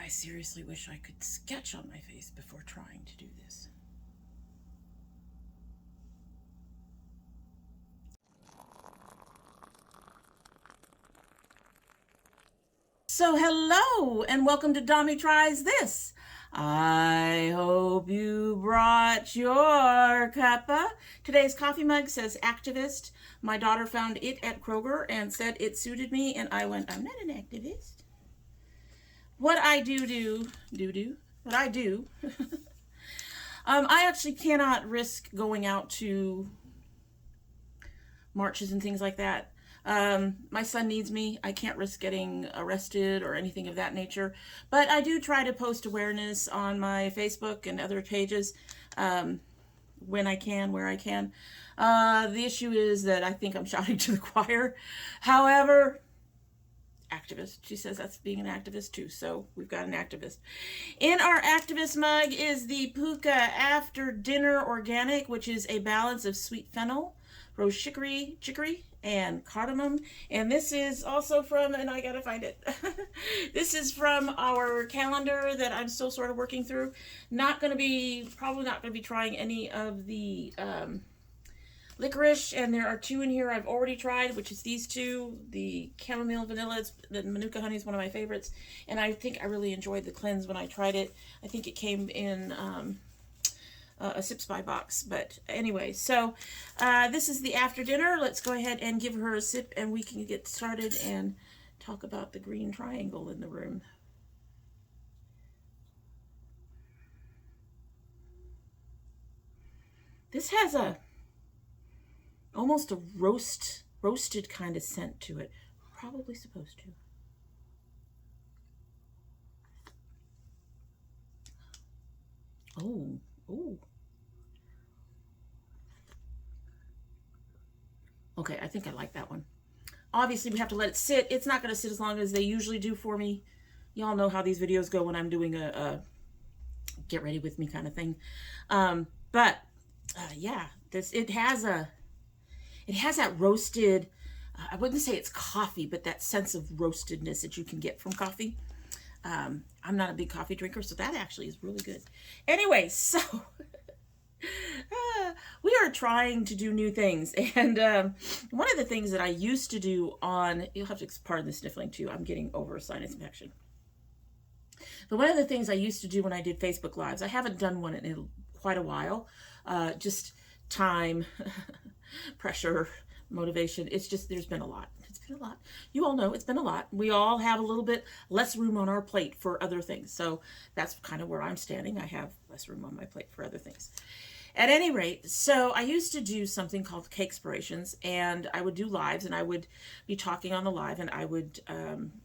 I seriously wish I could sketch on my face before trying to do this. So hello and welcome to Dommy Tries This. I hope you brought your cuppa. Today's coffee mug says activist. My daughter found it at Kroger and said it suited me, and I went, I'm not an activist. What I do, I actually cannot risk going out to marches and things like that. My son needs me. I can't risk getting arrested or anything of that nature. But I do try to post awareness on my Facebook and other pages when I can, where I can. The issue is that I think I'm shouting to the choir. However, activist. She says that's being an activist too. So we've got an activist. In our activist mug is the Pukka After Dinner Organic, which is a balance of sweet fennel, rose chicory, and cardamom. And this is also from, and I gotta find it. This is from our calendar that I'm still sort of working through. Probably not gonna be trying any of the licorice, and there are two in here I've already tried, which is these two. The chamomile vanilla, the manuka honey is one of my favorites, and I think I really enjoyed the cleanse when I tried it. I think it came in a Sip Spy box, but anyway, so this is the after dinner. Let's go ahead and give her a sip and we can get started and talk about the green triangle in the room. This has almost a roasted kind of scent to it. Probably supposed to. Oh. Okay, I think I like that one. Obviously, we have to let it sit. It's not going to sit as long as they usually do for me. Y'all know how these videos go when I'm doing a get ready with me kind of thing. Yeah, it has that roasted, I wouldn't say it's coffee, but that sense of roastedness that you can get from coffee. I'm not a big coffee drinker, so that actually is really good. Anyway, so we are trying to do new things. And one of the things that I used to do you'll have to pardon the sniffling too. I'm getting over a sinus infection. But one of the things I used to do when I did Facebook Lives, I haven't done one in quite a while, just time, pressure, motivation. It's just, there's been a lot. It's been a lot. You all know it's been a lot. We all have a little bit less room on our plate for other things. So that's kind of where I'm standing. I have less room on my plate for other things. At any rate, so I used to do something called Cakespirations, and I would do lives, and I would be talking on the live, and I would,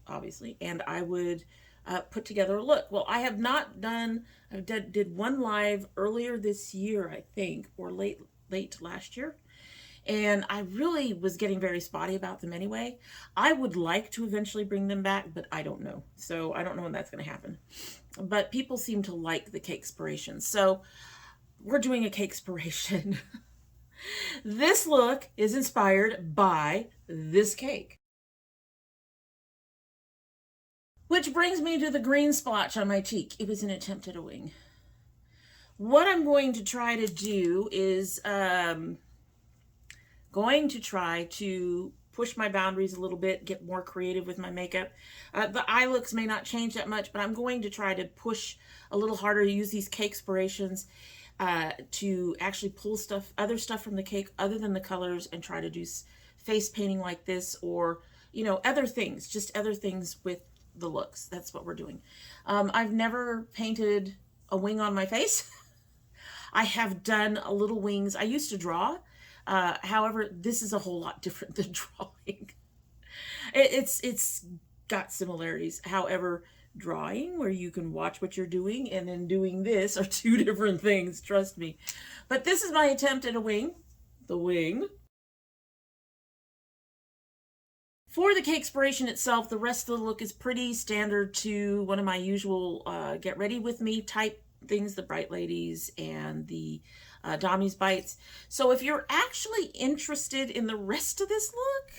obviously, and I would put together a look. Well, I have not done, did one live earlier this year, I think, or late last year. And I really was getting very spotty about them anyway. I would like to eventually bring them back, but I don't know. So I don't know when that's going to happen. But people seem to like the Cakespiration. So we're doing a Cakespiration. This look is inspired by this cake. Which brings me to the green splotch on my cheek. It was an attempt at a wing. What I'm going to try to do is going to try to push my boundaries a little bit, get more creative with my makeup. The eye looks may not change that much, but I'm going to try to push a little harder, use these Cakespirations to actually pull other stuff from the cake other than the colors, and try to do face painting like this, or, other things, just other things with the looks. That's what we're doing. I've never painted a wing on my face. I have done a little wings. I used to draw. However, this is a whole lot different than drawing. It's got similarities. However, drawing, where you can watch what you're doing, and then doing this are two different things, trust me. But this is my attempt at a wing. The wing. For the Cakespiration itself, the rest of the look is pretty standard to one of my usual get ready with me type things, the Bright Ladies and the Dommy's Bites. So if you're actually interested in the rest of this look,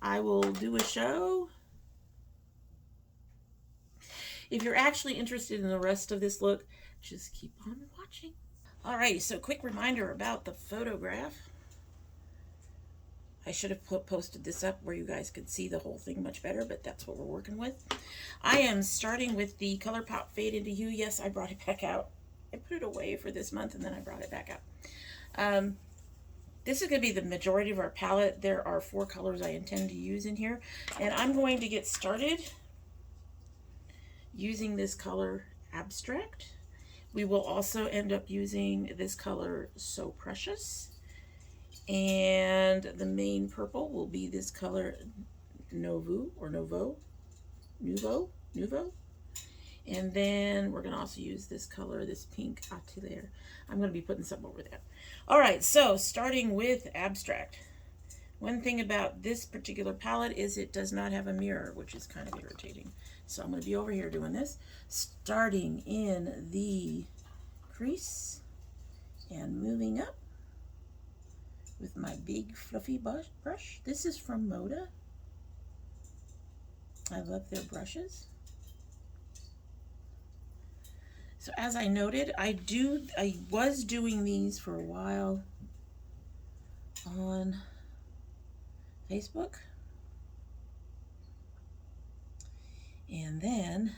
I will do a show. if you're actually interested in the rest of this look, just keep on watching. Alrighty, so quick reminder about the photograph. I should have posted this up where you guys could see the whole thing much better, but that's what we're working with. I am starting with the ColourPop Fade into Hue. Yes, I brought it back out. I put it away for this month and then I brought it back out. This is going to be the majority of our palette. There are 4 colors I intend to use in here, and I'm going to get started using this color Abstract. We will also end up using this color So Precious. And the main purple will be this color Nouveau. And then we're going to also use this color, this pink Atelier. I'm going to be putting something over that. All right, so starting with Abstract. One thing about this particular palette is it does not have a mirror, which is kind of irritating. So I'm going to be over here doing this, starting in the crease and moving up with my big fluffy brush. This is from Moda. I love their brushes. So as I noted, I was doing these for a while on Facebook. And then,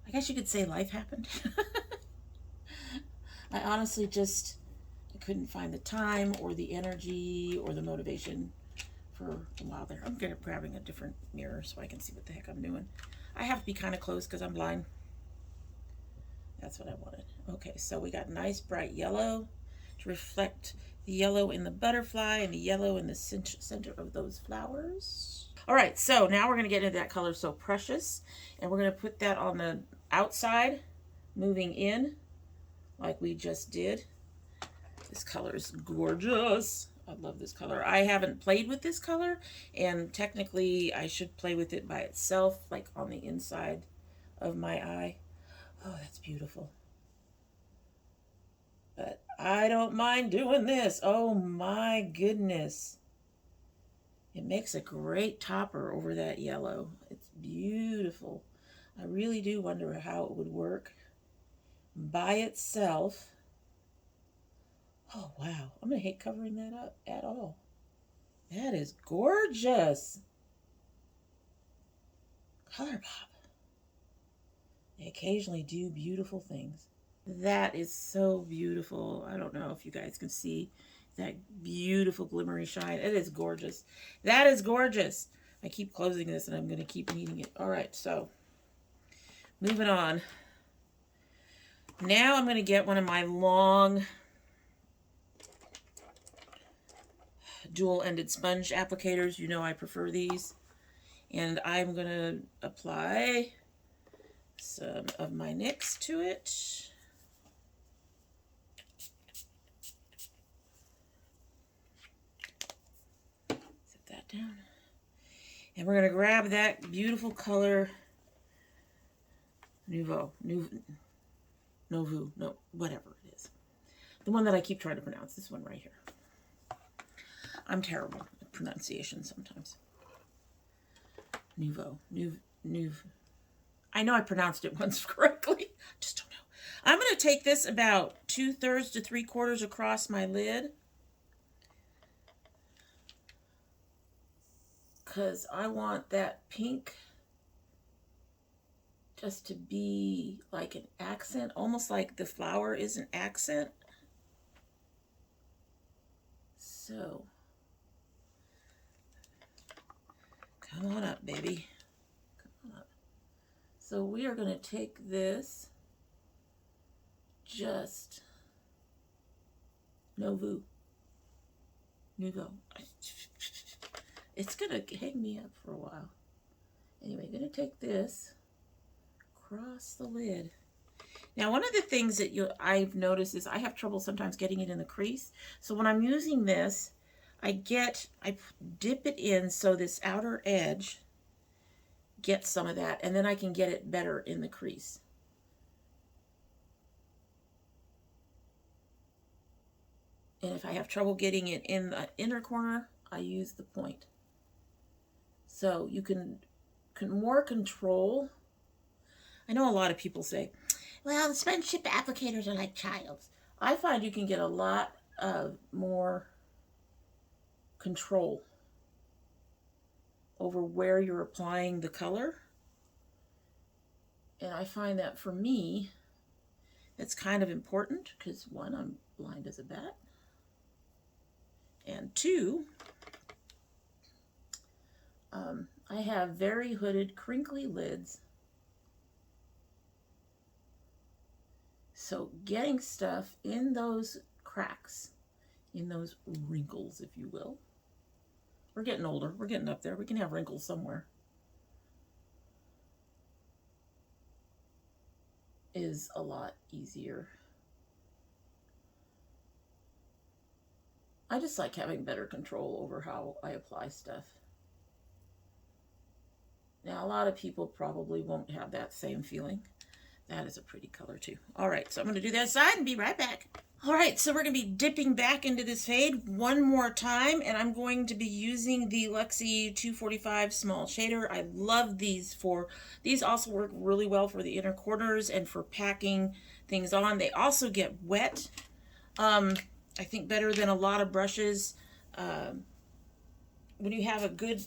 I guess you could say life happened. I honestly just couldn't find the time or the energy or the motivation for a while there. I'm grabbing a different mirror so I can see what the heck I'm doing. I have to be kind of close because I'm blind. That's what I wanted. Okay, so we got nice bright yellow to reflect the yellow in the butterfly and the yellow in the center of those flowers. All right, so now we're going to get into that color So Precious, and we're going to put that on the outside, moving in like we just did. This color is gorgeous. I love this color. I haven't played with this color, and technically I should play with it by itself, like on the inside of my eye. Oh, that's beautiful. But I don't mind doing this. Oh my goodness. It makes a great topper over that yellow. It's beautiful. I really do wonder how it would work by itself. Oh, wow. I'm going to hate covering that up at all. That is gorgeous. ColourPop. They occasionally do beautiful things. That is so beautiful. I don't know if you guys can see that beautiful glimmery shine. It is gorgeous. That is gorgeous. I keep closing this and I'm going to keep needing it. All right, so moving on. Now I'm going to get one of my long dual-ended sponge applicators. You know I prefer these. And I'm going to apply some of my Nyx to it. Set that down. And we're going to grab that beautiful color Nouveau, whatever it is. The one that I keep trying to pronounce, this one right here. I'm terrible at pronunciation sometimes. Nouveau. I know I pronounced it once correctly. Just don't know. I'm going to take this about 2/3 to 3/4 across my lid, because I want that pink just to be like an accent, almost like the flower is an accent. So, come on up, baby. Come on up. So we are going to take this just Nouveau. It's going to hang me up for a while. Anyway, I'm going to take this across the lid. Now, one of the things that I've noticed is I have trouble sometimes getting it in the crease. So when I'm using this, I dip it in so this outer edge gets some of that, and then I can get it better in the crease. And if I have trouble getting it in the inner corner, I use the point. So you can more control I know a lot of people say, well, the sponge tip applicators are like child's. I find you can get a lot of more control over where you're applying the color. And I find that for me, it's kind of important because one, I'm blind as a bat. And two, I have very hooded, crinkly lids. So getting stuff in those cracks, in those wrinkles, if you will. We're getting older. We're getting up there. We can have wrinkles somewhere. Is a lot easier. I just like having better control over how I apply stuff. Now, a lot of people probably won't have that same feeling. That is a pretty color too. All right, so I'm going to do that side and be right back. All right, so we're going to be dipping back into this fade one more time, and I'm going to be using the Luxie 245 small shader. I love these these also work really well for the inner corners and for packing things on. They also get wet, I think better than a lot of brushes. When you have a good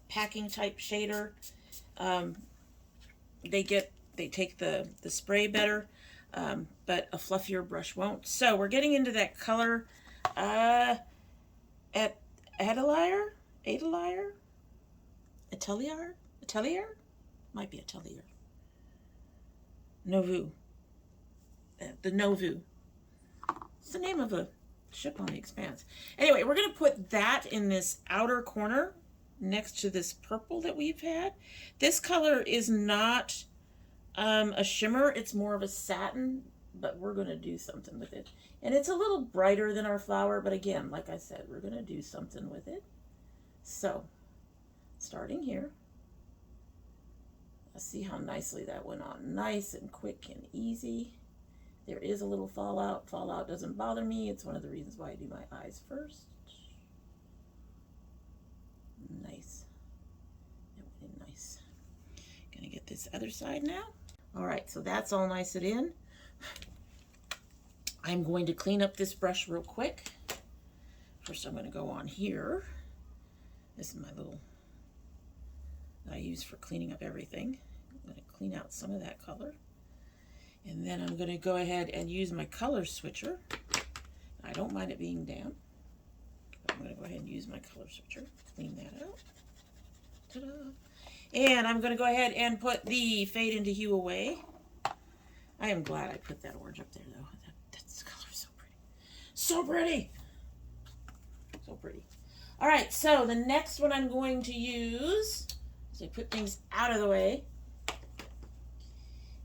packing type shader, they take the spray better, but a fluffier brush won't. So we're getting into that color at Atelier, might be Atelier, Novu, the Novu. It's the name of a ship on the Expanse. Anyway, we're going to put that in this outer corner next to this purple that we've had. This color is not a shimmer, it's more of a satin, but we're going to do something with it. And it's a little brighter than our flower, but again, like I said, we're going to do something with it. So, starting here, let's see how nicely that went on. Nice and quick and easy. There is a little fallout. Fallout doesn't bother me. It's one of the reasons why I do my eyes first. Nice. That went in nice. Gonna get this other side now. All right, so that's all nice and in. I'm going to clean up this brush real quick. First, I'm going to go on here. This is my little that I use for cleaning up everything. I'm going to clean out some of that color. And then I'm going to go ahead and use my color switcher. I don't mind it being damp. But I'm going to go ahead and use my color switcher. Clean that out. Ta-da! And I'm going to go ahead and put the Fade into Hue Away. I am glad I put that orange up there, though. That's color so pretty. So pretty! So pretty. All right, so the next one I'm going to use, as I put things out of the way,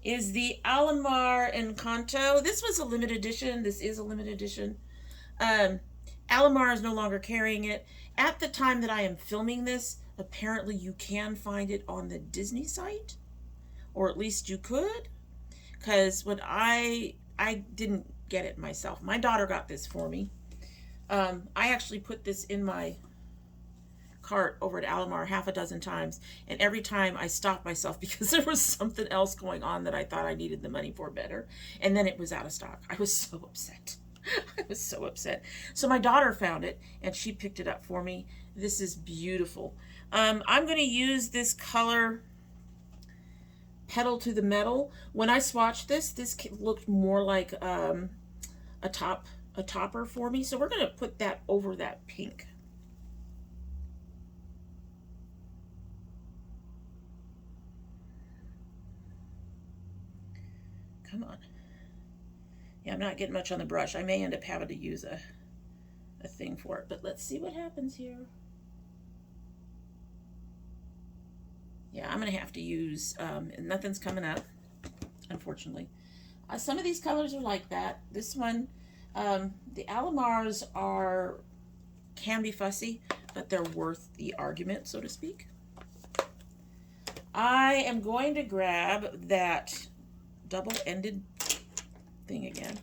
is the Alamar Encanto. This was a limited edition. This is a limited edition. Alamar is no longer carrying it. At the time that I am filming this, apparently you can find it on the Disney site, or at least you could, because when I didn't get it myself. My daughter got this for me. I actually put this in my cart over at Alamar half a dozen times, and every time I stopped myself because there was something else going on that I thought I needed the money for better, and then it was out of stock. I was so upset. I was so upset. So my daughter found it and she picked it up for me. This is beautiful. I'm going to use this color Pedal to the Metal. When I swatched this looked more like a topper for me, so we're going to put that over that pink. Come on. Yeah, I'm not getting much on the brush. I may end up having to use a thing for it, but let's see what happens here. Yeah, I'm going to have to use, nothing's coming up, unfortunately. Some of these colors are like that. This one, the Alamars can be fussy, but they're worth the argument, so to speak. I am going to grab that double-ended thing again,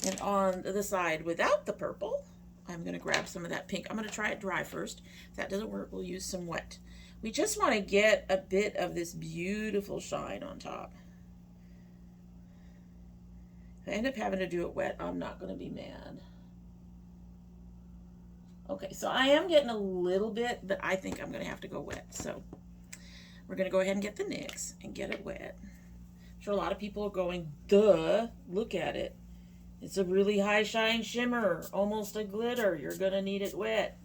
and on the side without the purple, I'm going to grab some of that pink. I'm going to try it dry first. If that doesn't work, we'll use some wet. We just want to get a bit of this beautiful shine on top. If I end up having to do it wet, I'm not going to be mad. Okay, so I am getting a little bit, but I think I'm going to have to go wet. So we're going to go ahead and get the NYX and get it wet. I'm sure a lot of people are going, duh, look at it. It's a really high shine shimmer, almost a glitter. You're going to need it wet.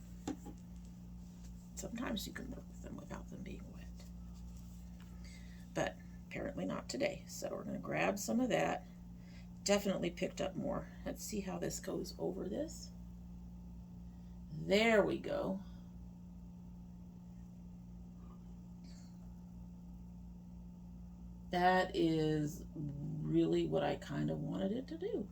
Sometimes you can work with them without them being wet. But apparently not today. So we're going to grab some of that. Definitely picked up more. Let's see how this goes over this. There we go. That is really what I kind of wanted it to do.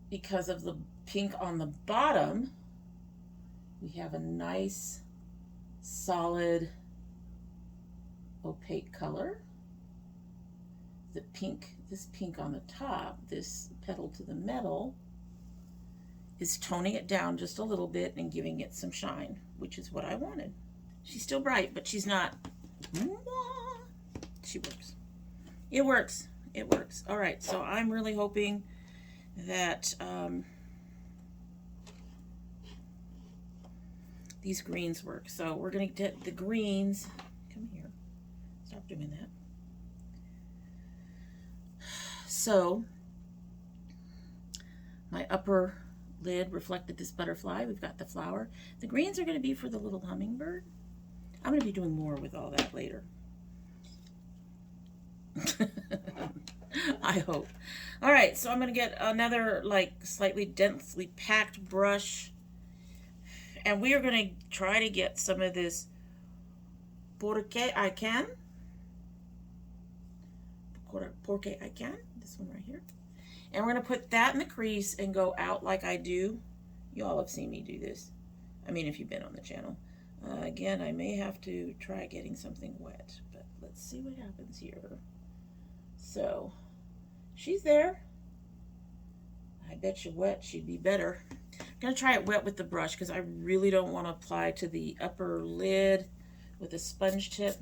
Because of the pink on the bottom, we have a nice, solid, opaque color. The pink, this pink on the top, this petal to the metal, is toning it down just a little bit and giving it some shine, which is what I wanted. She's still bright, but she's not. She works. It works. It works. All right, so I'm really hoping that these greens work. So we're going to get the greens. Come here. Stop doing that. So my upper lid reflected this butterfly. We've got the flower. The greens are going to be for the little hummingbird. I'm going to be doing more with all that later. I hope. All right, so I'm going to get another like slightly densely packed brush, and we are going to try to get some of this Porque I Can. Porque I Can. This one right here. And we're going to put that in the crease and go out like I do. You all have seen me do this. I mean, if you've been on the channel. Again, I may have to try getting something wet, but let's see what happens here. So, she's there. I bet you wet she'd be better. I'm going to try it wet with the brush because I really don't want to apply to the upper lid with a sponge tip.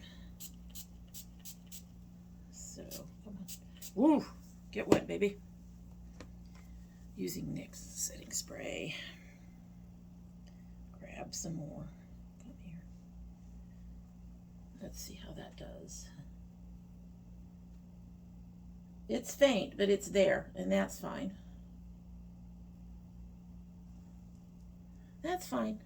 So, come on. Woo! Get wet, baby. Using NYX setting spray. Grab some more. Come here. Let's see how that does. It's faint, but it's there, and that's fine. That's fine.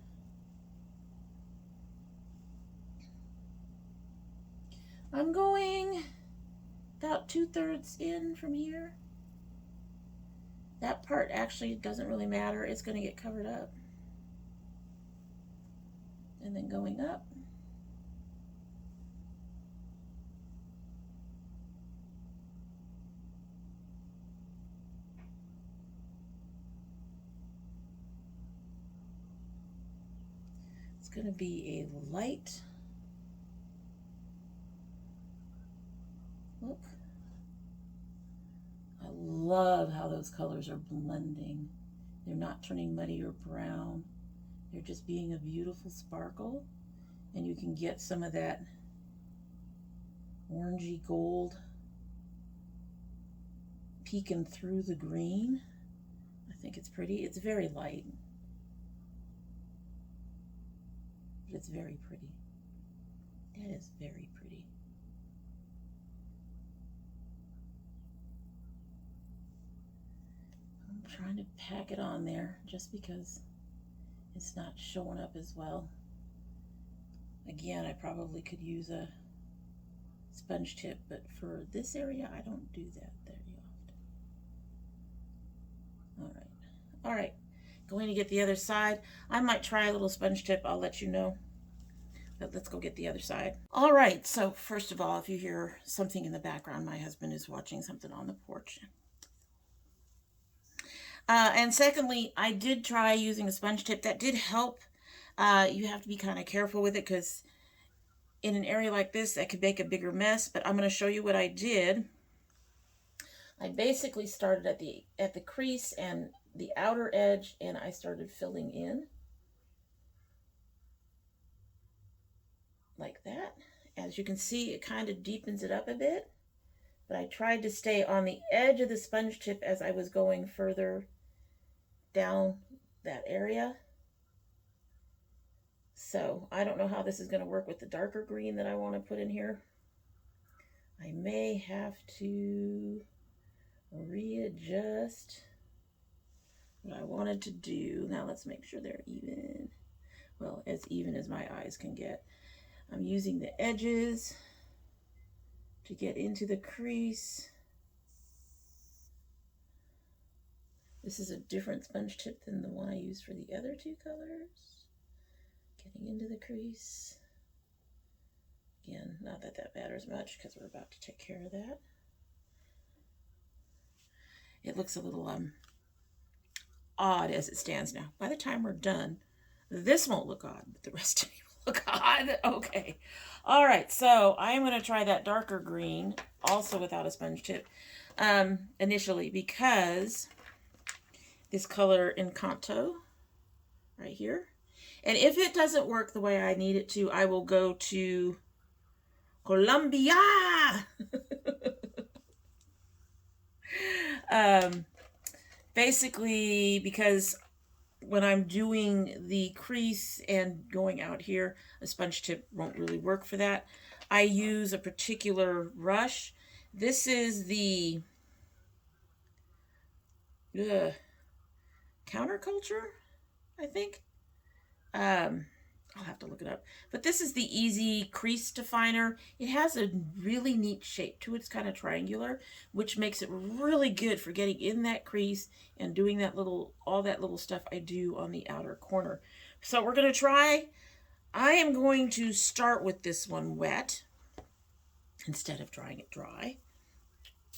I'm going about 2/3 in from here. That part actually doesn't really matter. It's going to get covered up. And then going up. It's going to be a light. Look. I love how those colors are blending. They're not turning muddy or brown. They're just being a beautiful sparkle. And you can get some of that orangey gold peeking through the green. I think it's pretty. It's very light. But it's very pretty. That is very pretty. I'm trying to pack it on there just because it's not showing up as well. Again, I probably could use a sponge tip, but for this area, I don't do that very often. All right. All right. Going to get the other side. I might try a little sponge tip. I'll let you know. But let's go get the other side. All right. So first of all, if you hear something in the background, my husband is watching something on the porch. And secondly, I did try using a sponge tip. That did help. You have to be kind of careful with it because in an area like this, that could make a bigger mess. But I'm going to show you what I did. I basically started at the crease and the outer edge, and I started filling in. like that. As you can see, it kind of deepens it up a bit, but I tried to stay on the edge of the sponge tip as I was going further down that area. So I don't know how this is going to work with the darker green that I want to put in here. I may have to readjust what I wanted to do. Now let's make sure they're even. Well, as even as my eyes can get. I'm using the edges to get into the crease. This is a different sponge tip than the one I used for the other two colors. Getting into the crease. Again, not that that matters much because we're about to take care of that. It looks a little odd as it stands now. By the time we're done, this won't look odd, but the rest of it will look odd. Okay. All right, so I am going to try that darker green, also without a sponge tip, initially, because this color Encanto right here. And if it doesn't work the way I need it to, I will go to Colombia. Basically, because when I'm doing the crease and going out here, a sponge tip won't really work for that. I use a particular brush. This is the Counterculture, I think. I'll have to look it up. But this is the Easy Crease Definer. It has a really neat shape to it. It's kind of triangular, which makes it really good for getting in that crease and doing that all that little stuff I do on the outer corner. So we're going to try. I am going to start with this one wet instead of drying it dry.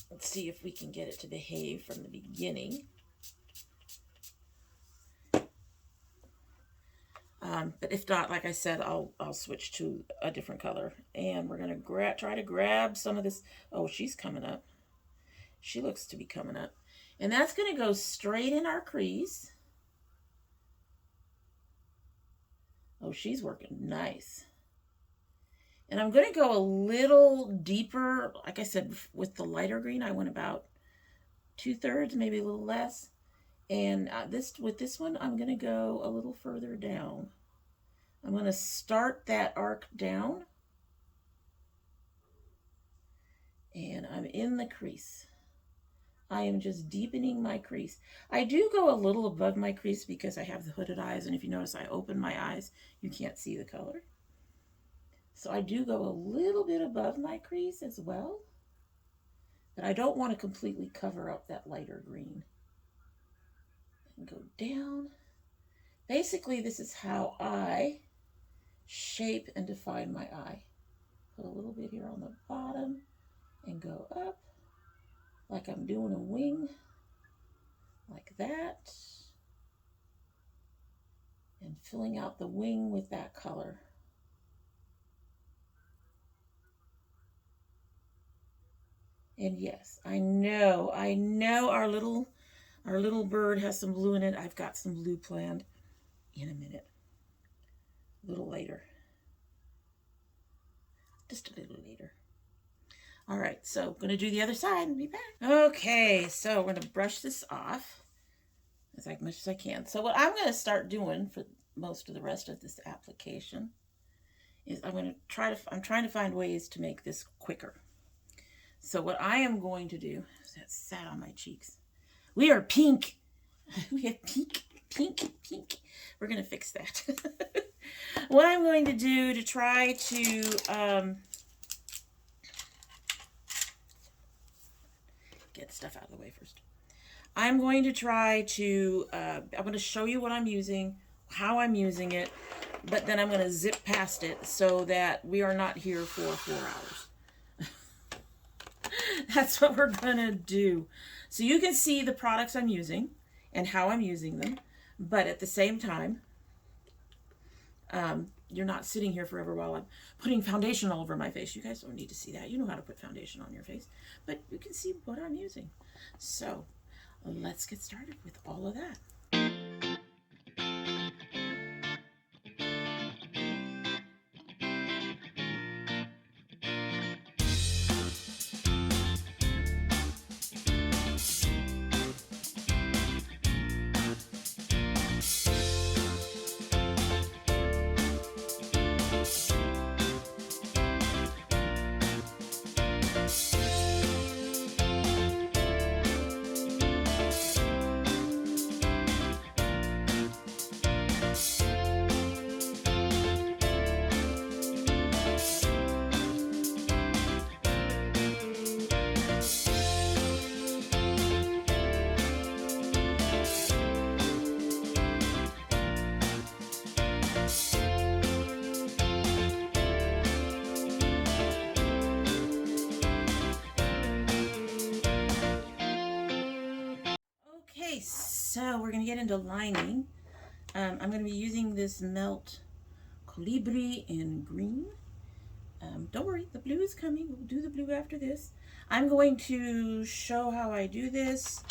Let's see if we can get it to behave from the beginning. But if not, like I said, I'll switch to a different color. And we're going to try to grab some of this. Oh, she's coming up. She looks to be coming up. And that's going to go straight in our crease. Oh, she's working nice. And I'm going to go a little deeper. Like I said, with the lighter green, I went about 2/3, maybe a little less. And with this one, I'm going to go a little further down. I'm going to start that arc down. And I'm in the crease. I am just deepening my crease. I do go a little above my crease because I have the hooded eyes. And if you notice, I open my eyes. You can't see the color. So I do go a little bit above my crease as well. But I don't want to completely cover up that lighter green. And go down. Basically, this is how I shape and define my eye. Put a little bit here on the bottom and go up like I'm doing a wing, like that. And filling out the wing with that color. And yes, I know our little bird has some blue in it. I've got some blue planned in a minute. A little later. Just a little later. All right, so I'm going to do the other side and be back. Okay, so we're going to brush this off as much as I can. So what I'm going to start doing for most of the rest of this application is I'm trying to find ways to make this quicker. So what I am going to do, that sat on my cheeks. We are pink. We have pink. We're going to fix that. What I'm going to do to try to get stuff out of the way first. I'm going to try to, I'm going to show you what I'm using, how I'm using it, but then I'm going to zip past it so that we are not here for 4 hours. That's what we're going to do. So you can see the products I'm using and how I'm using them, but at the same time, you're not sitting here forever while I'm putting foundation all over my face. You guys don't need to see that. You know how to put foundation on your face, but you can see what I'm using. So let's get started with all of that. So we're going to get into lining. I'm going to be using this Melt Colibri in green. Don't worry, the blue is coming. We'll do the blue after this. I'm going to show how I do this.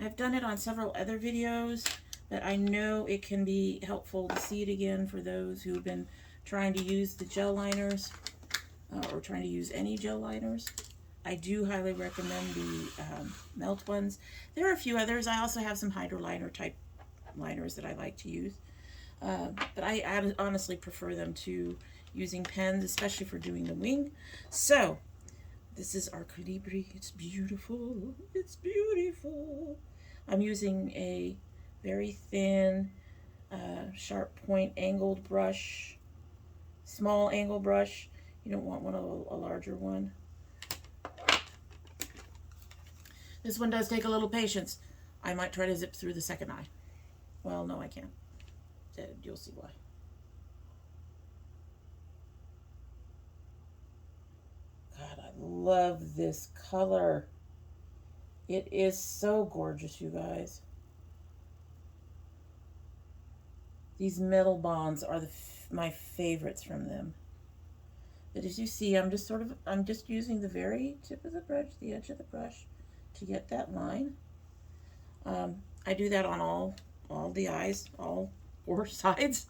I've done it on several other videos, but I know it can be helpful to see it again for those who've been trying to use the gel liners or trying to use any gel liners. I do highly recommend the Melt ones. There are a few others. I also have some hydroliner type liners that I like to use. But I honestly prefer them to using pens, especially for doing the wing. So, this is our Colibri. It's beautiful. It's beautiful. I'm using a very thin, sharp point angled brush, small angle brush. You don't want a larger one. This one does take a little patience. I might try to zip through the second eye. Well, no, I can't. You'll see why. God, I love this color. It is so gorgeous, you guys. These metal bonds are my favorites from them. But as you see, I'm just using the very tip of the brush, the edge of the brush, to get that line. I do that on all the eyes, all 4 sides.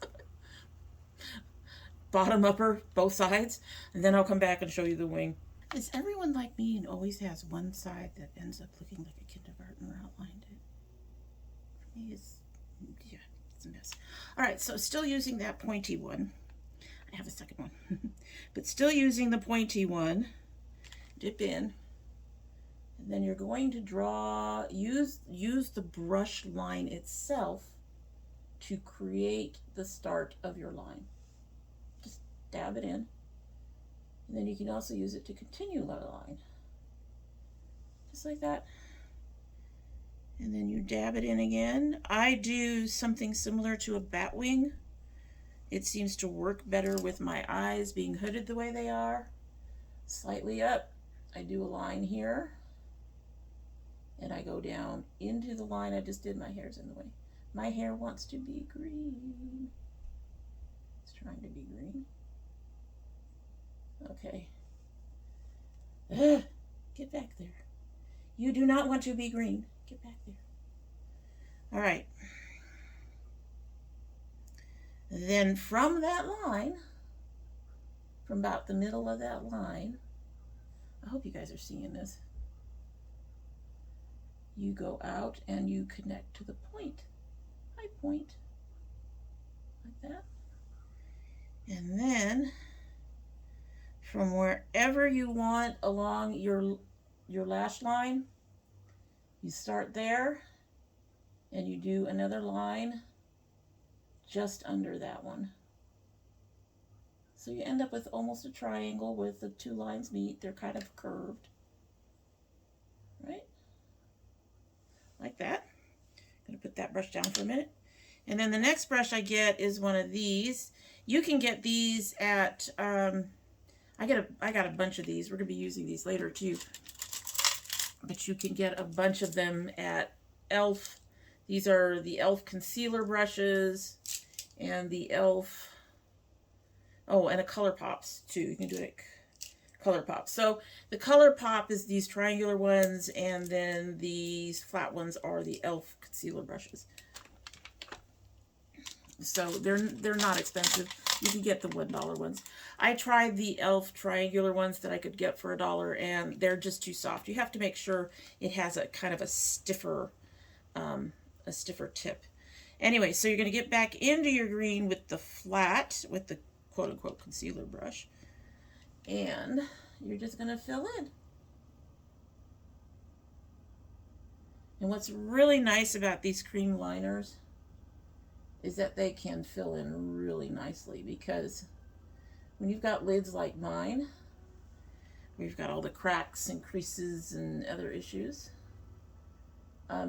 Bottom, upper, both sides. And then I'll come back and show you the wing. Is everyone like me and always has one side that ends up looking like a kindergartner outlined it? For me, it's a mess. All right, so still using that pointy one. I have a second one. But still using the pointy one. Dip in. And then you're going to use the brush line itself to create the start of your line. Just dab it in. And then you can also use it to continue the line. Just like that. And then you dab it in again. I do something similar to a bat wing. It seems to work better with my eyes being hooded the way they are. Slightly up. I do a line here. And I go down into the line I just did. My hair's in the way. My hair wants to be green. It's trying to be green. Okay. Get back there. You do not want to be green. Get back there. All right. Then from that line, from about the middle of that line, I hope you guys are seeing this. You go out and you connect to the point. High point. Like that. And then from wherever you want along your lash line, you start there and you do another line just under that one. So you end up with almost a triangle with the 2 lines meet. They're kind of curved. Right? Like that. I'm going to put that brush down for a minute. And then the next brush I get is one of these. You can get these at, I got a bunch of these. We're going to be using these later too. But you can get a bunch of them at e.l.f. These are the e.l.f. concealer brushes and the e.l.f. Oh, and a ColourPops too. You can do it at ColourPop. So the ColourPop is these triangular ones, and then these flat ones are the e.l.f. concealer brushes. So they're not expensive. You can get the $1 ones. I tried the e.l.f. triangular ones that I could get for $1, and they're just too soft. You have to make sure it has a kind of a stiffer tip. Anyway, so you're going to get back into your green with the flat, with the quote-unquote concealer brush, and you're just going to fill in. And what's really nice about these cream liners is that they can fill in really nicely, because when you've got lids like mine, where you've got all the cracks and creases and other issues,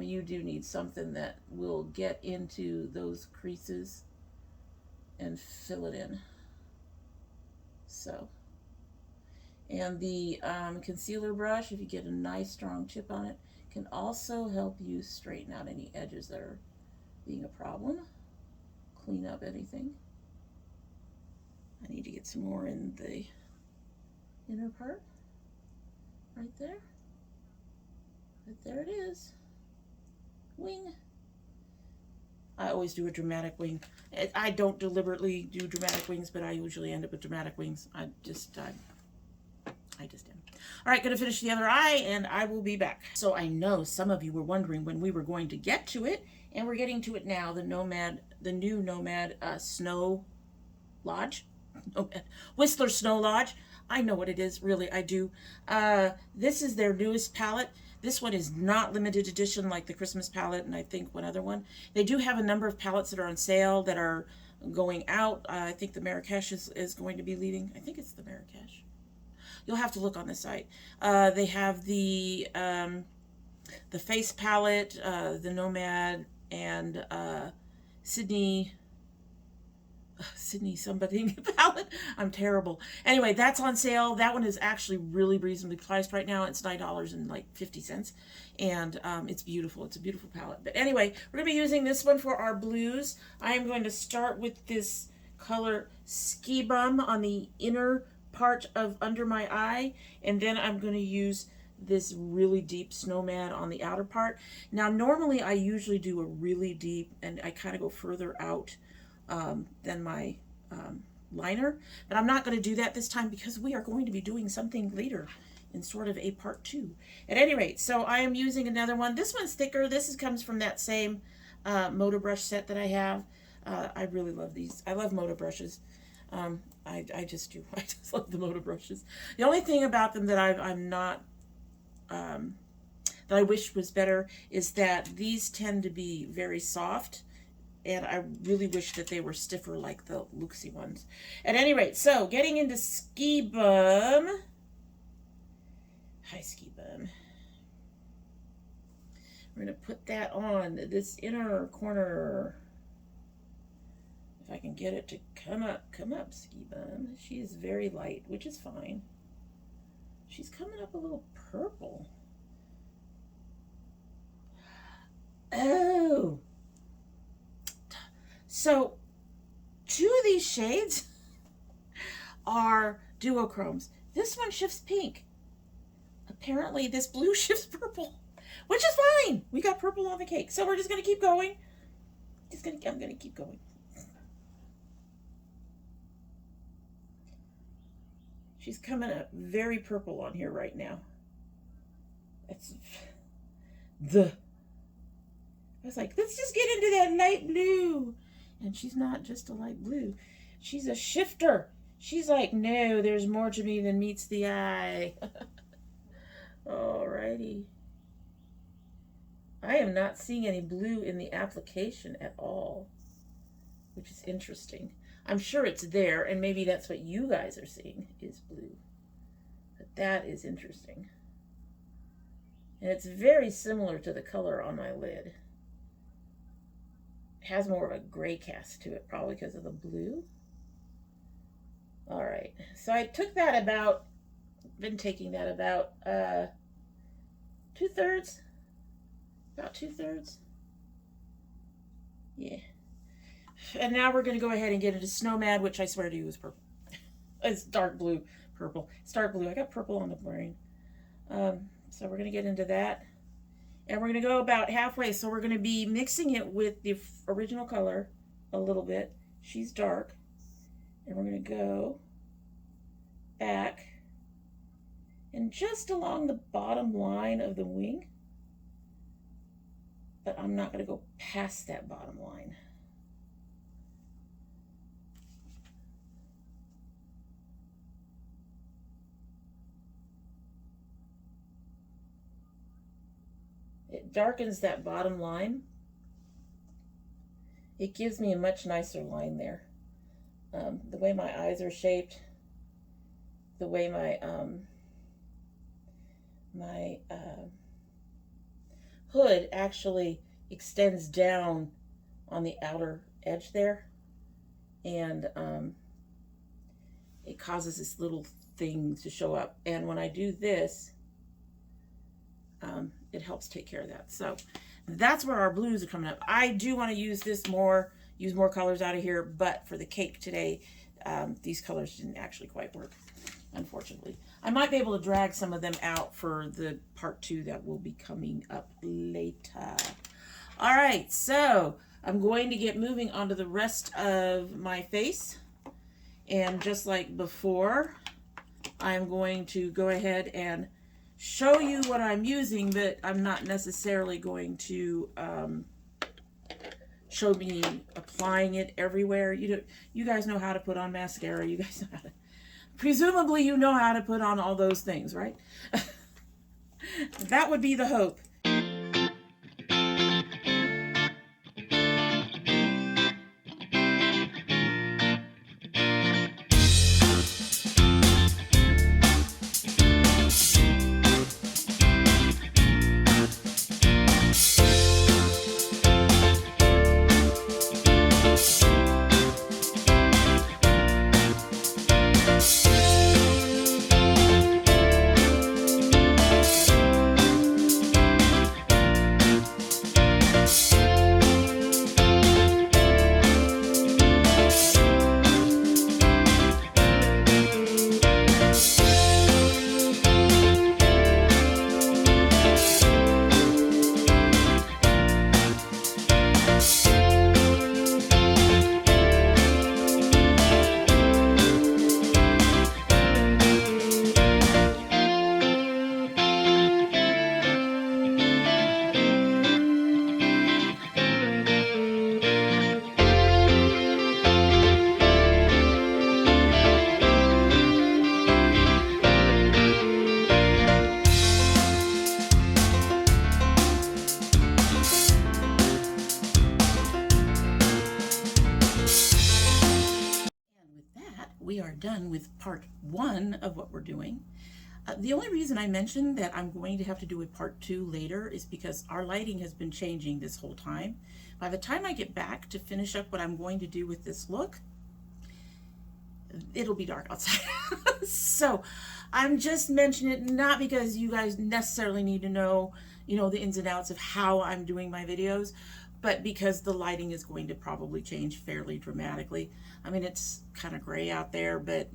you do need something that will get into those creases and fill it in. So, and the concealer brush, if you get a nice strong tip on it, can also help you straighten out any edges that are being a problem. Clean up anything. I need to get some more in the inner part. Right there. But there it is. Wing. I always do a dramatic wing. I don't deliberately do dramatic wings, but I usually end up with dramatic wings. I just am. All right, gonna finish the other eye, and I will be back. So I know some of you were wondering when we were going to get to it, and we're getting to it now. The new Nomad Snow Lodge, Whistler Snow Lodge. I know what it is, really, I do. This is their newest palette. This one is not limited edition like the Christmas palette and I think one other one. They do have a number of palettes that are on sale that are going out. I think the Marrakesh is going to be leaving. I think it's the Marrakesh. You'll have to look on the site. They have the face palette, the Nomad, and Sydney somebody palette. I'm terrible. Anyway, that's on sale. That one is actually really reasonably priced right now. It's $9.50, and it's beautiful. It's a beautiful palette. But anyway, we're gonna be using this one for our blues. I am going to start with this color Ski Bum on the inner part of under my eye, and then I'm going to use this really deep Snowman on the outer part. Now normally I usually do a really deep, and I kind of go further out than my liner, but I'm not going to do that this time because we are going to be doing something later in sort of a part 2. At any rate, so I am using another one. This one's thicker. This comes from that same motor brush set that I have. I really love these. I love motor brushes. I just do. I just love the motor brushes. The only thing about them that I'm not, that I wish was better is that these tend to be very soft, and I really wish that they were stiffer like the Luxie ones. At any rate, so getting into Ski Bum. Hi, Ski Bum. We're going to put that on this inner corner. If I can get it to come up, Ski Bum. She is very light, which is fine. She's coming up a little purple. Oh. So, 2 of these shades are duochromes. This one shifts pink. Apparently, this blue shifts purple, which is fine. We got purple on the cake, so we're just going to keep going. I'm going to keep going. She's coming up very purple on here right now. I was like, let's just get into that light blue. And she's not just a light blue. She's a shifter. She's like, no, there's more to me than meets the eye. Alrighty. I am not seeing any blue in the application at all, which is interesting. I'm sure it's there, and maybe that's what you guys are seeing is blue. But that is interesting. And it's very similar to the color on my lid. It has more of a gray cast to it, probably because of the blue. All right, so I took that about, been taking that about 2/3. About 2/3. Yeah. And now we're going to go ahead and get into Snowman, which I swear to you is purple. It's dark blue, purple. It's dark blue. I got purple on the brain. So we're going to get into that. And we're going to go about halfway. So we're going to be mixing it with the original color a little bit. She's dark. And we're going to go back and just along the bottom line of the wing. But I'm not going to go past that bottom line. It darkens that bottom line. It gives me a much nicer line there. The way my eyes are shaped, the way my hood actually extends down on the outer edge there, and it causes this little thing to show up. And when I do this, it helps take care of that. So that's where our blues are coming up. I do want to use this more, use more colors out of here, but for the cake today, these colors didn't actually quite work, unfortunately. I might be able to drag some of them out for the part 2 that will be coming up later. All right, so I'm going to get moving onto the rest of my face. And just like before, I'm going to go ahead and show you what I'm using, but I'm not necessarily going to show me applying it everywhere. You guys know how to put on mascara. You guys know how to, presumably you know how to put on all those things, right? That would be the hope. We are done with part 1 of what we're doing. The only reason I mentioned that I'm going to have to do a part 2 later is because our lighting has been changing this whole time. By the time I get back to finish up what I'm going to do with this look, it'll be dark outside. So I'm just mentioning it not because you guys necessarily need to know, the ins and outs of how I'm doing my videos, but because the lighting is going to probably change fairly dramatically. I mean, it's kind of gray out there, but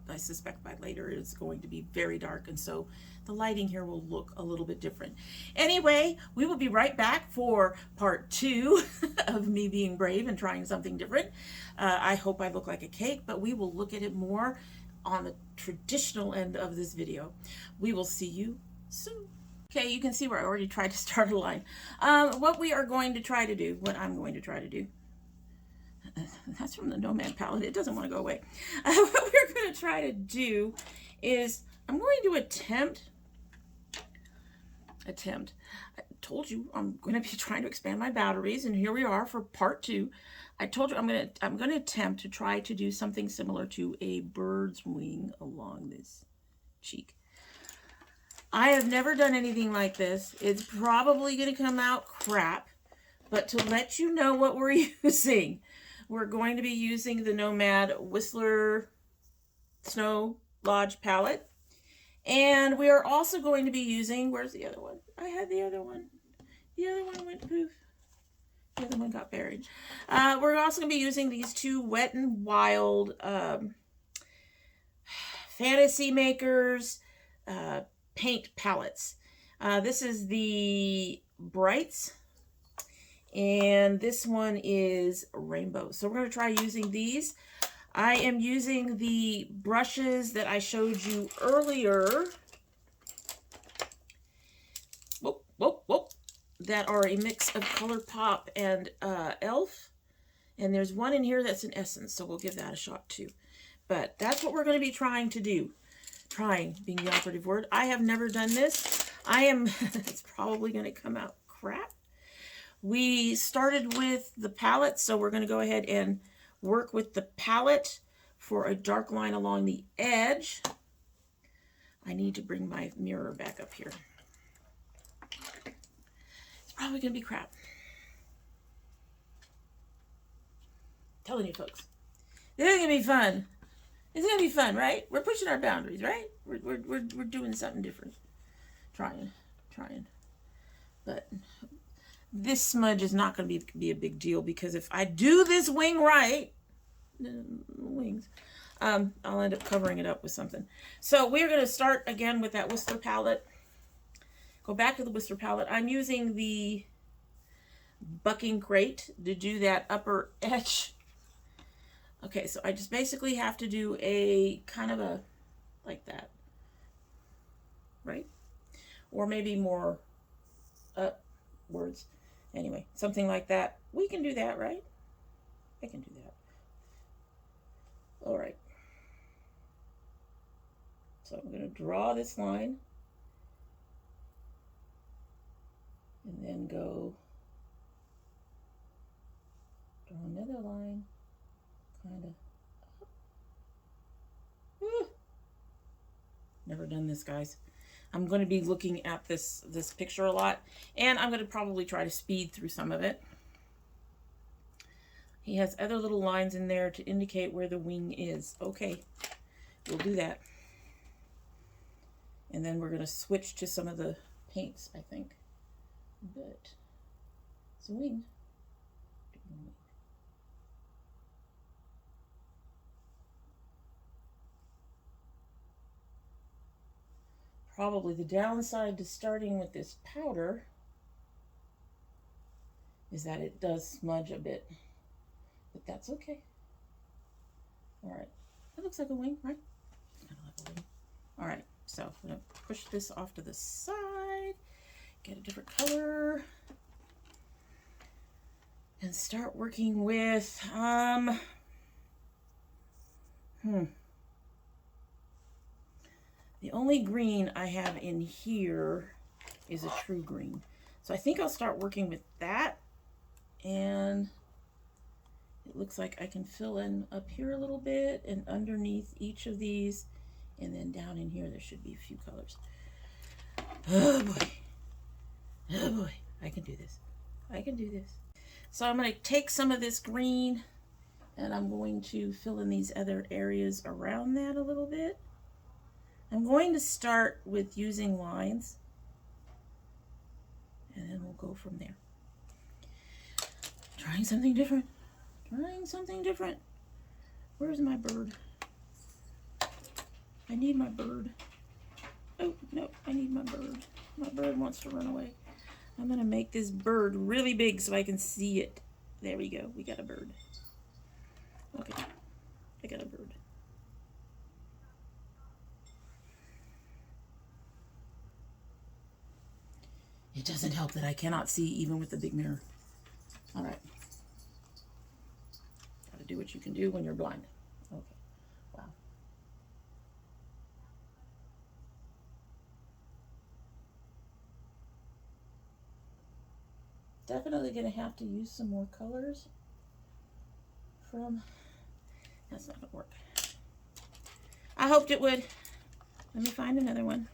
I suspect by later it's going to be very dark, and so the lighting here will look a little bit different. Anyway, we will be right back for part 2 of me being brave and trying something different. I hope I look like a cake, but we will look at it more on the traditional end of this video. We will see you soon. Okay, you can see where I already tried to start a line. What I'm going to try to do, that's from the Nomad palette, it doesn't want to go away. What we're going to try to do is, I'm going to attempt, I told you I'm going to be trying to expand my boundaries, and here we are for part 2. I told you I'm going to attempt to try to do something similar to a bird's wing along this cheek. I have never done anything like this. It's probably going to come out crap, but to let you know what we're using, we're going to be using the Nomad Whistler Snow Lodge palette. And we are also going to be using, where's the other one? I had the other one. The other one went poof. The other one got buried. We're also going to be using these 2 Wet n Wild Fantasy Makers paint palettes. This is the Brights, and this one is Rainbow. So we're going to try using these. I am using the brushes that I showed you earlier. That are a mix of ColourPop and e.l.f. And there's one in here that's an Essence, so we'll give that a shot too. But that's what we're going to be trying to do. Trying being the operative word. I have never done this. It's probably going to come out crap. We started with the palette, so we're going to go ahead and work with the palette for a dark line along the edge. I need to bring my mirror back up here. It's probably going to be crap. I'm telling you folks, this is going to be fun. It's going to be fun, right? We're pushing our boundaries, right? We're doing something different. Trying. But this smudge is not going to be a big deal, because if I do this wing right, wings, I'll end up covering it up with something. So we're going to start again with that Whistler palette. Go back to the Whistler palette. I'm using the bucking crate to do that upper edge. Okay, so I just basically have to do a kind of a, like that, right? Or maybe more upwards. Anyway, something like that. We can do that, right? I can do that. All right. So I'm going to draw this line. And then go draw another line, kind of up. Woo. Never done this, guys. I'm going to be looking at this picture a lot, and I'm going to probably try to speed through some of it. He has other little lines in there to indicate where the wing is. Okay, we'll do that. And then we're going to switch to some of the paints, I think. But it's a wing. Probably the downside to starting with this powder is that it does smudge a bit, but that's okay. All right, that looks like a wing, right? It's kind of like a wing. All right, so I'm gonna push this off to the side, get a different color, and start working with the only green I have in here is a true green. So I think I'll start working with that. And it looks like I can fill in up here a little bit and underneath each of these. And then down in here, there should be a few colors. Oh boy. Oh boy. I can do this. I can do this. So I'm going to take some of this green and I'm going to fill in these other areas around that a little bit. I'm going to start with using lines, and then we'll go from there. Trying something different. Trying something different. Where's my bird? I need my bird. Oh, no, I need my bird. My bird wants to run away. I'm going to make this bird really big so I can see it. There we go. We got a bird. Okay, I got a bird. It doesn't help that I cannot see even with the big mirror. All right. Gotta do what you can do when you're blind. Okay. Wow. Definitely gonna have to use some more colors from, that's not gonna work. I hoped it would. Let me find another one.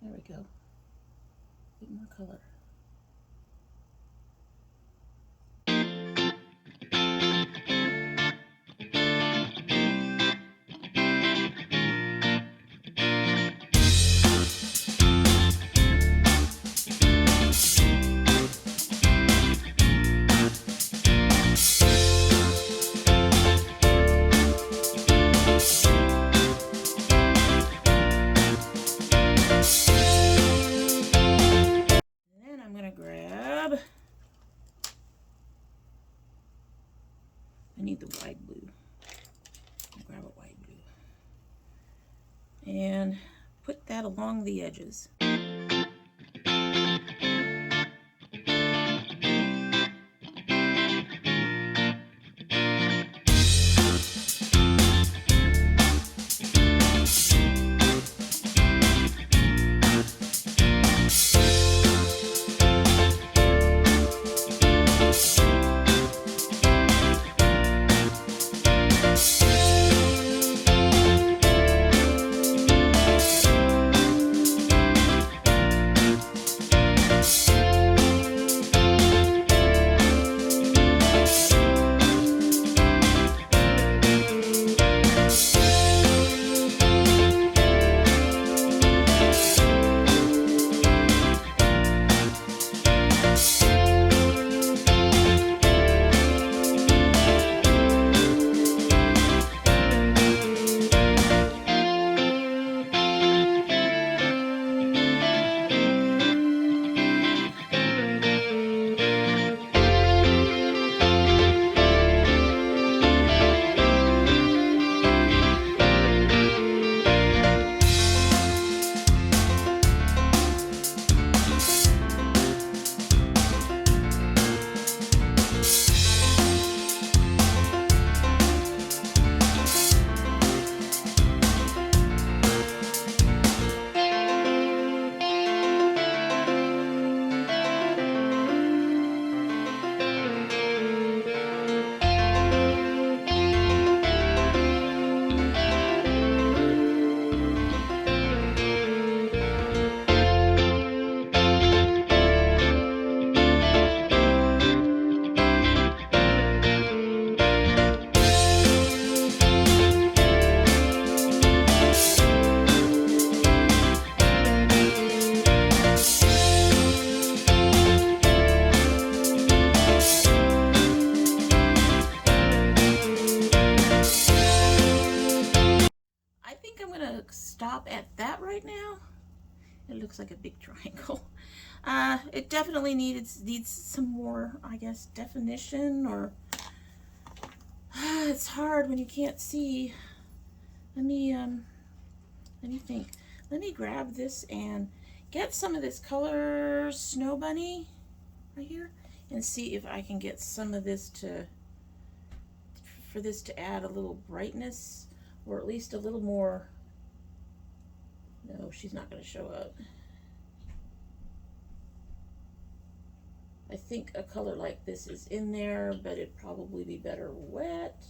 There we go. Bit more color. I need the white blue. I'll grab a white blue. And put that along the edges. stop at that right now. It looks like a big triangle. It definitely needs some more, I guess, definition, or it's hard when you can't see. Let me think. Let me grab this and get some of this color Snow Bunny right here and see if I can get some of this for this to add a little brightness, or at least a little more. No, she's not going to show up. I think a color like this is in there, but it'd probably be better wet.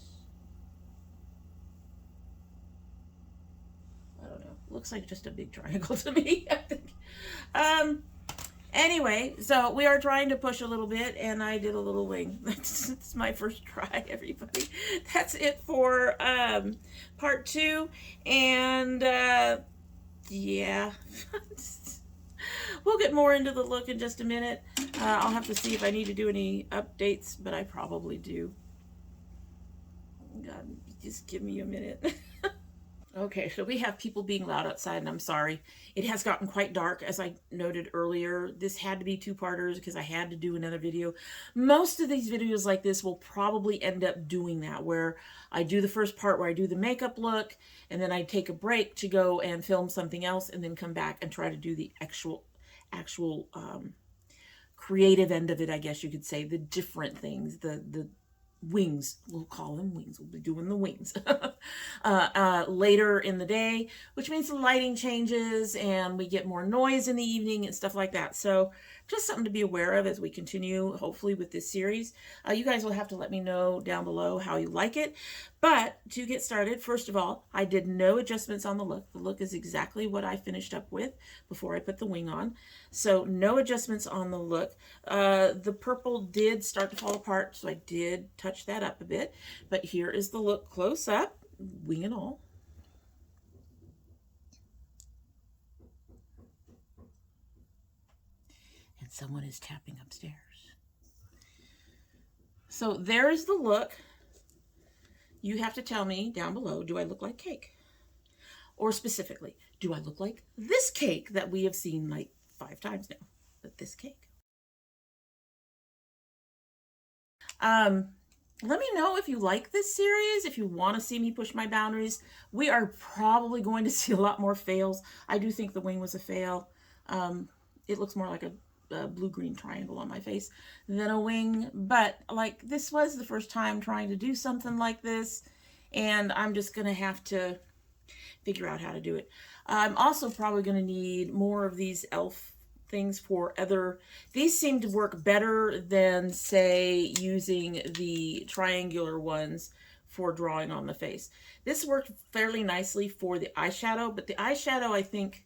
I don't know. Looks like just a big triangle to me, I think. Anyway, so we are trying to push a little bit, and I did a little wing. That's my first try, everybody. That's it for part 2, and yeah. We'll get more into the look in just a minute. I'll have to see if I need to do any updates, but I probably do. God, just give me a minute. Okay, so we have people being loud outside, and I'm sorry. It has gotten quite dark, as I noted earlier. This had to be 2-parters because I had to do another video. Most of these videos like this will probably end up doing that, where I do the first part where I do the makeup look, and then I take a break to go and film something else, and then come back and try to do the actual creative end of it, I guess you could say, the different things, the wings. We'll call them wings. We'll be doing the wings later in the day, which means the lighting changes and we get more noise in the evening and stuff like that. So just something to be aware of as we continue, hopefully, with this series. You guys will have to let me know down below how you like it. But to get started, first of all, I did no adjustments on the look. The look is exactly what I finished up with before I put the wing on. So no adjustments on the look. The purple did start to fall apart, so I did touch that up a bit. But here is the look close up, wing and all. And someone is tapping upstairs. So there's the look. You have to tell me down below, do I look like cake? Or specifically, do I look like this cake that we have seen like 5 times now? But this cake. Let me know if you like this series, if you want to see me push my boundaries. We are probably going to see a lot more fails. I do think the wing was a fail. It looks more like a blue-green triangle on my face than a wing, but like this was the first time trying to do something like this, and I'm just gonna have to figure out how to do it. I'm also probably gonna need more of these elf things for other. These seem to work better than, say, using the triangular ones for drawing on the face. This worked fairly nicely for the eyeshadow, but the eyeshadow, I think,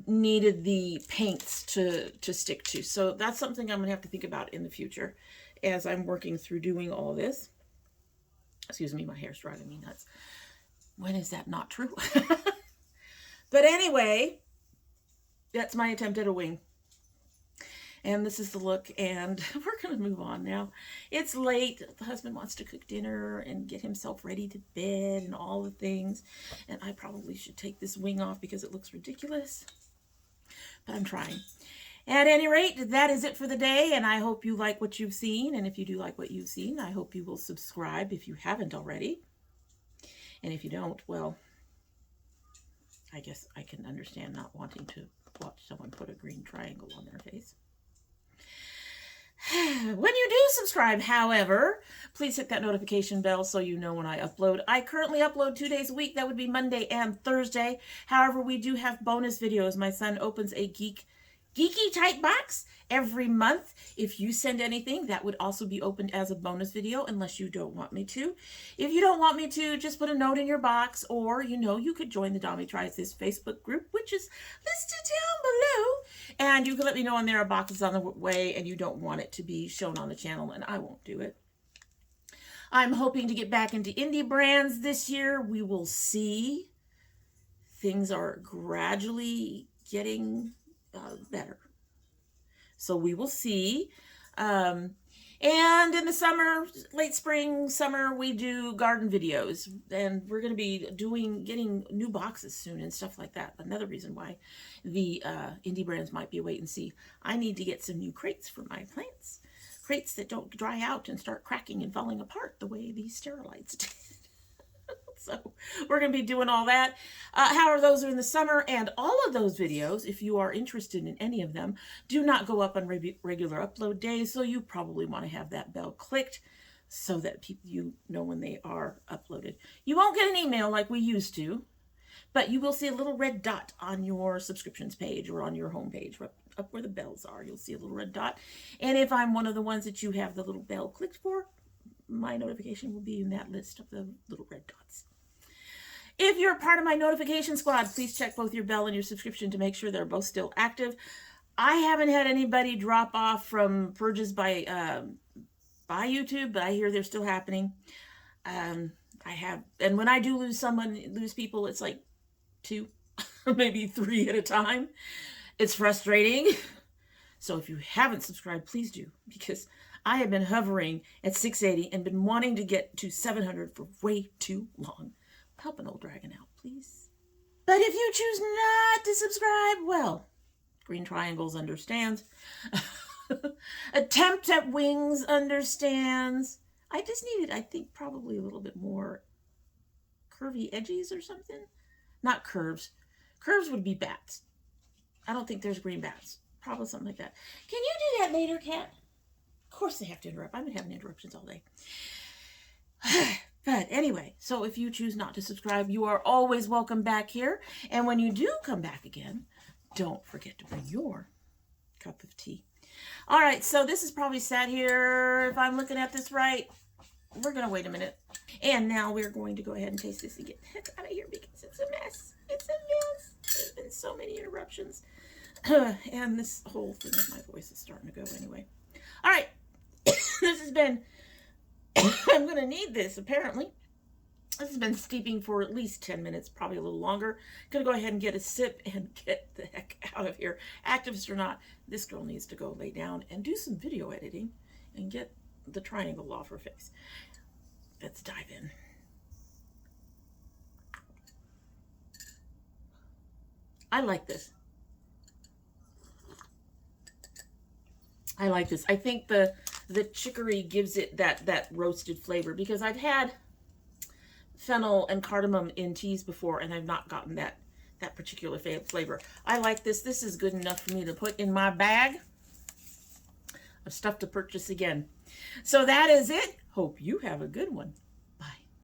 needed the paints to stick to. So that's something I'm gonna have to think about in the future as I'm working through doing all this. Excuse me, my hair's driving me nuts. When is that not true? But anyway, that's my attempt at a wing. And this is the look, and we're gonna move on now. It's late. The husband wants to cook dinner and get himself ready to bed and all the things. And I probably should take this wing off because it looks ridiculous. But I'm trying. At any rate, that is it for the day, and I hope you like what you've seen. And if you do like what you've seen, I hope you will subscribe if you haven't already. And if you don't, well, I guess I can understand not wanting to watch someone put a green triangle on their face. When you do subscribe, however, please hit that notification bell so you know when I upload. I currently upload 2 days a week. That would be Monday and Thursday. However, we do have bonus videos. My son opens a geeky type box every month. If you send anything, that would also be opened as a bonus video, unless you don't want me to. If you don't want me to, just put a note in your box, or, you know, you could join the Domi Tries This Facebook group, which is listed down below, and you can let me know on there a box is on the way and you don't want it to be shown on the channel, and I won't do it. I'm hoping to get back into indie brands this year. We will see. Things are gradually getting better. So we will see. And And in the summer, late spring, summer, we do garden videos. And we're going to be getting new boxes soon and stuff like that. Another reason why the indie brands might be a wait and see. I need to get some new crates for my plants. Crates that don't dry out and start cracking and falling apart the way these sterilites did. So we're going to be doing all that. However, those are in the summer, and all of those videos, if you are interested in any of them, do not go up on regular upload days, so you probably want to have that bell clicked so that you know when they are uploaded. You won't get an email like we used to, but you will see a little red dot on your subscriptions page or on your home page, up where the bells are. You'll see a little red dot, and if I'm one of the ones that you have the little bell clicked for, my notification will be in that list of the little red dots. If you're part of my notification squad, please check both your bell and your subscription to make sure they're both still active. I haven't had anybody drop off from purges by YouTube, but I hear they're still happening. I have, and when I do lose people, it's like 2, maybe 3 at a time. It's frustrating. So if you haven't subscribed, please do, because I have been hovering at 680 and been wanting to get to 700 for way too long. Help an old dragon out, please. But if you choose not to subscribe, well, Green Triangles understands. Attempt at Wings understands. I just needed, I think, probably a little bit more curvy edges or something. Not curves. Curves would be bats. I don't think there's green bats. Probably something like that. Can you do that later, Cat? Of course they have to interrupt. I've been having interruptions all day. But anyway, so if you choose not to subscribe, you are always welcome back here. And when you do come back again, don't forget to bring your cup of tea. All right, so this is probably sat here, if I'm looking at this right. We're going to wait a minute. And now we're going to go ahead and taste this and get the heck out of here because it's a mess. It's a mess. There's been so many interruptions. And this whole thing with my voice is starting to go anyway. All right, this has been... I'm going to need this, apparently. This has been steeping for at least 10 minutes, probably a little longer. Going to go ahead and get a sip and get the heck out of here. Activist or not, this girl needs to go lay down and do some video editing and get the triangle off her face. Let's dive in. I like this. I like this. I think the chicory gives it that roasted flavor, because I've had fennel and cardamom in teas before and I've not gotten that particular flavor. I like this. This is good enough for me to put in my bag of stuff to purchase again. So that is it. Hope you have a good one.